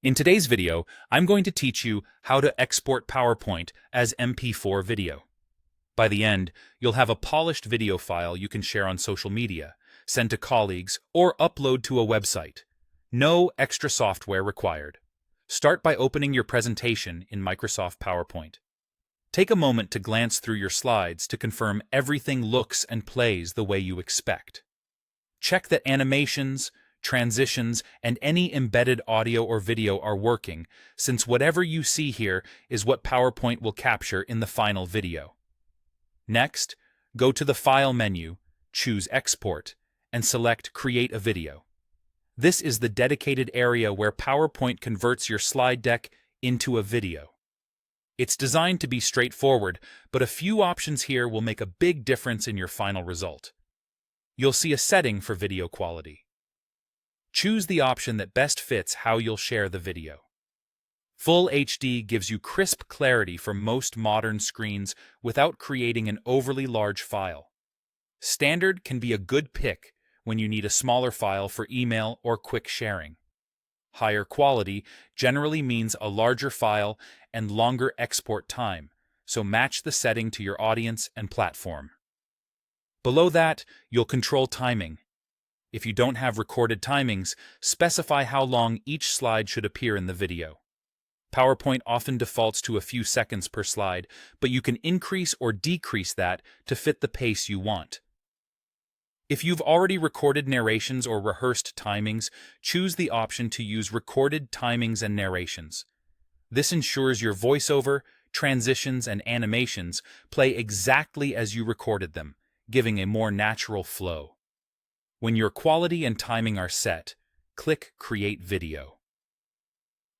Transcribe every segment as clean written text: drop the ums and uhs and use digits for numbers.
In today's video, I'm going to teach you how to export PowerPoint as MP4 video. By the end, you'll have a polished video file you can share on social media, send to colleagues, or upload to a website. No extra software required. Start by opening your presentation in Microsoft PowerPoint. Take a moment to glance through your slides to confirm everything looks and plays the way you expect. Check that animations, transitions, and any embedded audio or video are working, since whatever you see here is what PowerPoint will capture in the final video. Next, go to the File menu, choose Export, and select Create a Video. This is the dedicated area where PowerPoint converts your slide deck into a video. It's designed to be straightforward, but a few options here will make a big difference in your final result. You'll see a setting for video quality. Choose the option that best fits how you'll share the video. Full HD gives you crisp clarity for most modern screens without creating an overly large file. Standard can be a good pick when you need a smaller file for email or quick sharing. Higher quality generally means a larger file and longer export time, so match the setting to your audience and platform. Below that, you'll control timing. If you don't have recorded timings, specify how long each slide should appear in the video. PowerPoint often defaults to a few seconds per slide, but you can increase or decrease that to fit the pace you want. If you've already recorded narrations or rehearsed timings, choose the option to use recorded timings and narrations. This ensures your voiceover, transitions, and animations play exactly as you recorded them, giving a more natural flow. When your quality and timing are set, click Create Video.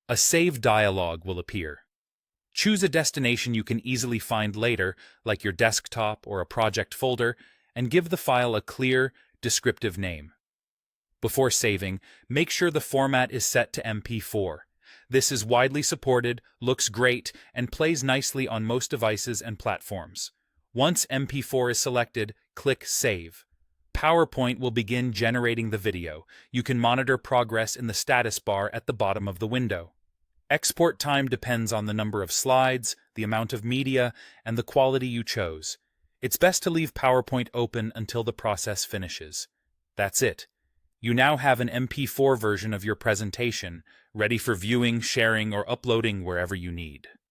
A Save dialog will appear. Choose a destination you can easily find later, like your desktop or a project folder, and give the file a clear, descriptive name. Before saving, make sure the format is set to MP4. This is widely supported, looks great, and plays nicely on most devices and platforms. Once MP4 is selected, click Save. PowerPoint will begin generating the video. You can monitor progress in the status bar at the bottom of the window. Export time depends on the number of slides, the amount of media, and the quality you chose. It's best to leave PowerPoint open until the process finishes. That's it. You now have an MP4 version of your presentation, ready for viewing, sharing, or uploading wherever you need.